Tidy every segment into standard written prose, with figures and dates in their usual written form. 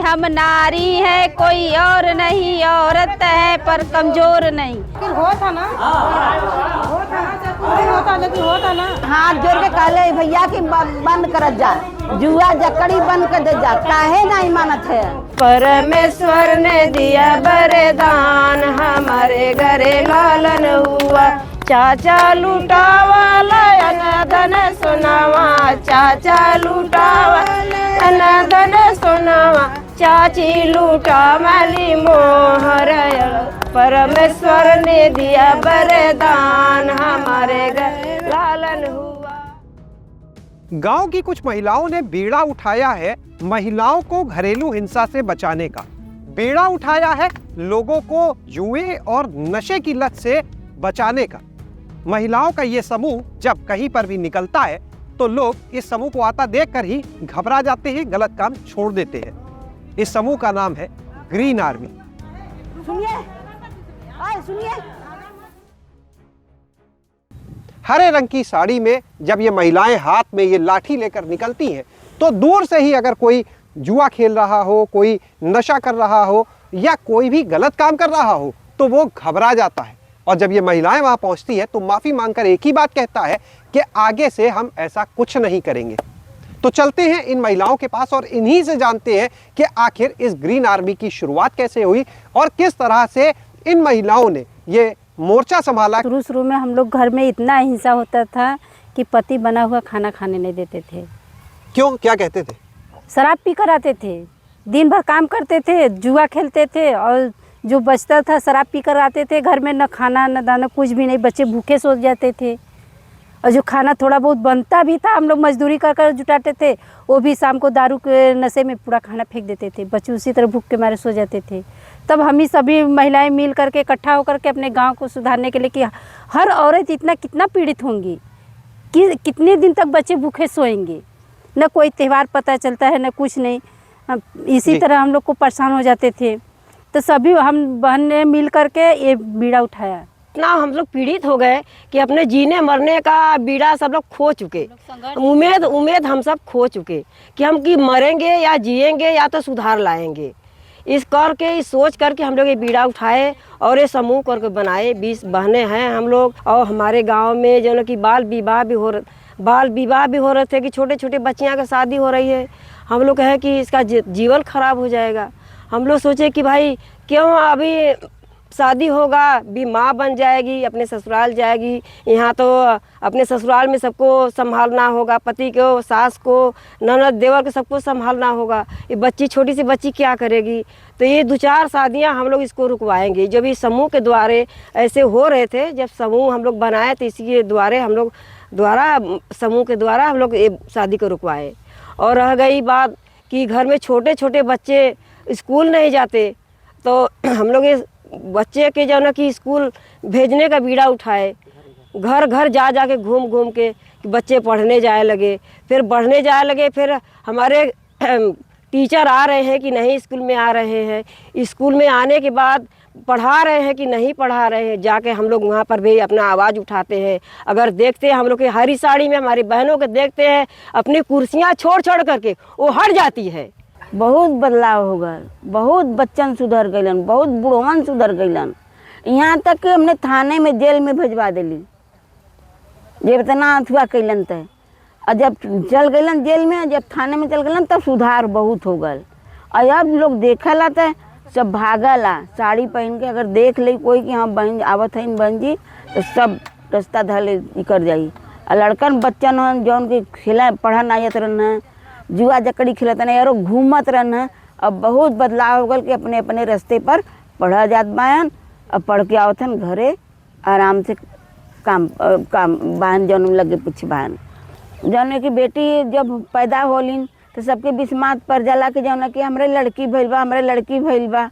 हम नारी है, कोई और नहीं, औरत है पर कमजोर नहीं। होता ना लेकिन होता ना। हाथ जोड़ के कहले भैया की बंद कर जा, जुआ जकड़ी बंद कर दे जा, काहे नहीं मानत है। परमेश्वर ने दिया वरदान, हमारे घरे लालन हुआ। चाचा लुटावा लायन धन सुनावा, चाचा लुटावा लायन धन सुनावा, चाची लूटा माली मोहर। परमेश्वर ने दिया वरदान, हमारे घर लालन हुआ। गांव की कुछ महिलाओं ने बीड़ा उठाया है महिलाओं को घरेलू हिंसा से बचाने का। बीड़ा उठाया है लोगों को जुए और नशे की लत से बचाने का। महिलाओं का ये समूह जब कहीं पर भी निकलता है तो लोग इस समूह को आता देखकर ही घबरा जाते हैं, गलत काम छोड़ देते हैं। इस समूह का नाम है ग्रीन आर्मी। सुनिए हरे रंग की साड़ी में जब ये महिलाएं हाथ में ये लाठी लेकर निकलती हैं तो दूर से ही अगर कोई जुआ खेल रहा हो, कोई नशा कर रहा हो या कोई भी गलत काम कर रहा हो तो वो घबरा जाता है। और जब ये महिलाएं वहां पहुंचती है तो माफी मांगकर एक ही बात कहता है कि आगे से हम ऐसा कुछ नहीं करेंगे। तो चलते हैं इन महिलाओं के पास और इन्हीं से जानते हैं कि आखिर इस ग्रीन आर्मी की शुरुआत कैसे हुई और किस तरह से इन महिलाओं ने ये मोर्चा संभाला। शुरू में हम लोग घर में इतना हिंसा होता था कि पति बना हुआ खाना खाने नहीं देते थे। क्यों, क्या कहते थे? शराब पी कर आते थे, दिन भर काम करते थे, जुआ खेलते थे और जो बचता था शराब पी कर आते थे। घर में न खाना न दाना कुछ भी नहीं, बच्चे भूखे सो जाते थे। और जो खाना थोड़ा बहुत बनता भी था हम लोग मजदूरी कर कर जुटाते थे, वो भी शाम को दारू के नशे में पूरा खाना फेंक देते थे। बच्चे उसी तरह भूख के मारे सो जाते थे। तब हम ही सभी महिलाएं मिल करके इकट्ठा होकर के अपने गांव को सुधारने के लिए कि हर औरत इतना कितना पीड़ित होंगी कि कितने दिन तक बच्चे भूखे सोएंगे, न कोई त्यौहार पता चलता है न कुछ नहीं। इसी तरह हम लोग को परेशान हो जाते थे। तो सभी हम बहन ने मिल करके ये बीड़ा उठाया। इतना हम लोग पीड़ित हो गए कि अपने जीने मरने का बीड़ा सब लोग खो चुके। उम्मीद हम सब खो चुके कि हम कि मरेंगे या जिएंगे या तो सुधार लाएंगे। इस सोच करके हम लोग ये बीड़ा उठाए और ये समूह करके बनाए। 20 बहनें हैं हम लोग। और हमारे गांव में जो कि बाल विवाह भी हो रहे थे कि छोटे छोटे बच्चियां का शादी हो रही है। हम लोग कहे कि इसका जीवन खराब हो जाएगा। हम लोग सोचे कि भाई क्यों अभी शादी होगा भी माँ बन जाएगी, अपने ससुराल जाएगी। यहाँ तो अपने ससुराल में सबको संभालना होगा, पति को, सास को, ननद देवर को सबको संभालना होगा। ये बच्ची, छोटी सी बच्ची क्या करेगी? तो ये 2-4 शादियाँ हम लोग इसको रुकवाएंगे। जब इस समूह के द्वारे ऐसे हो रहे थे, जब समूह हम लोग बनाए तो इसी के द्वारे हम लोग समूह के द्वारा हम लोग ये शादी को रुकवाए। और रह गई बात कि घर में छोटे छोटे बच्चे स्कूल नहीं जाते, तो हम लोग ये बच्चे के जो ना कि स्कूल भेजने का बीड़ा उठाए। घर घर जा जा के घूम के कि बच्चे पढ़ने जाए लगे, फिर बढ़ने जाए लगे। फिर हमारे टीचर आ रहे हैं कि नहीं स्कूल में आ रहे हैं, स्कूल में आने के बाद पढ़ा रहे हैं कि नहीं पढ़ा रहे हैं। जाके हम लोग वहाँ पर भी अपना आवाज़ उठाते हैं। अगर देखते हैं हम लोग की हरी साड़ी में हमारी बहनों के देखते हैं, अपनी कुर्सियाँ छोड़ करके वो हट जाती है। बहुत बदलाव हो गए, बहुत बच्चन सुधर गईलन, बहुत बुढ़वन सुधर गईलन। यहाँ तक कि हमने थाने में जेल में भेजवा दिली जब इतना अथवा कैलन तय। और जब चल गईलन जेल में, जब थाने में चल गईलन तब सुधार बहुत हो गल। और अब लोग देखला तो सब भागला साड़ी पहन के। अगर देख ले कोई कि हाँ बहन आवत है बहन जी, तो सब रास्ता धले कर जाई। और लड़कन बच्चन जौन के खेला पढ़न आयत रहन, जुआ जकड़ी खेलत नहीं और घूमत रहन। अब बहुत बदलाव हो गल कि अपने अपने रास्ते पर पढ़ा जात बायन। अब पढ़ के आवत हन घरे आराम से काम बहन जौन लगे पीछे बहन जौन की बेटी जब पैदा होलिन तो सबके बिस्मात पर जाला कि जौन कि हमरे लड़की भइल बा, हमरे लड़की भइल बा।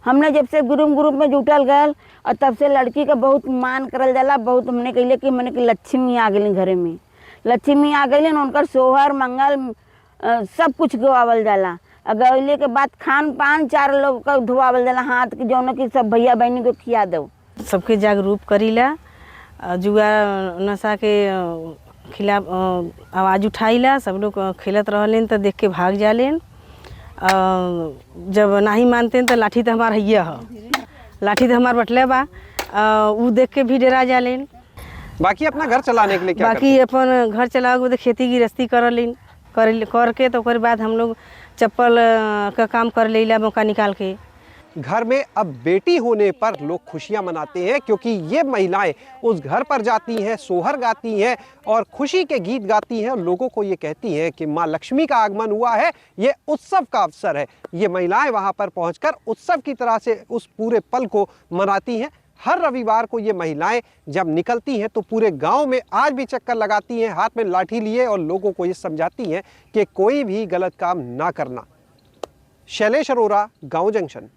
हमने जब से ग्रुप में जुटल गए और तब से लड़की का बहुत मान करल जाला। बहुत हमने कहले कि मैंने कि लक्ष्मी आ गई घरे में, लक्ष्मी आ गई। उनकर सोहर मंगल सब कुछ गवावल जाला। गवले के बाद खान पान 4 लोग का धोवावल जाला हाथ की, जौन कि सब भैया बहनी को खिया दो। सबके जागरूक करीला, जुआ नशा के खिलाफ आवाज़ उठाईला। सब लोग खेलत रहलेन तो देख के भाग जालेन। जब नहीं मानते तो लाठी तो हमार हैया है, लाठी तो हमार बटले बा। उ देख के भी डरा जालेन। बाकी अपना घर चलाने के लिए क्या बाकी अपन घर चलाओगे तो खेती गृहस्थी करके तो ओकर बाद हम लोग चप्पल का काम कर लेला मौका निकाल के। घर में अब बेटी होने पर लोग खुशियां मनाते हैं, क्योंकि ये महिलाएं उस घर पर जाती हैं, सोहर गाती हैं और खुशी के गीत गाती हैं और लोगों को ये कहती हैं कि माँ लक्ष्मी का आगमन हुआ है, ये उत्सव का अवसर है। ये महिलाएं वहां पर पहुंचकर उत्सव की तरह से उस पूरे पल को मनाती हैं। हर रविवार को ये महिलाएं जब निकलती हैं तो पूरे गांव में आज भी चक्कर लगाती हैं, हाथ में लाठी लिए, और लोगों को ये समझाती हैं कि कोई भी गलत काम ना करना। शैलेश अरोरा, गांव जंक्शन।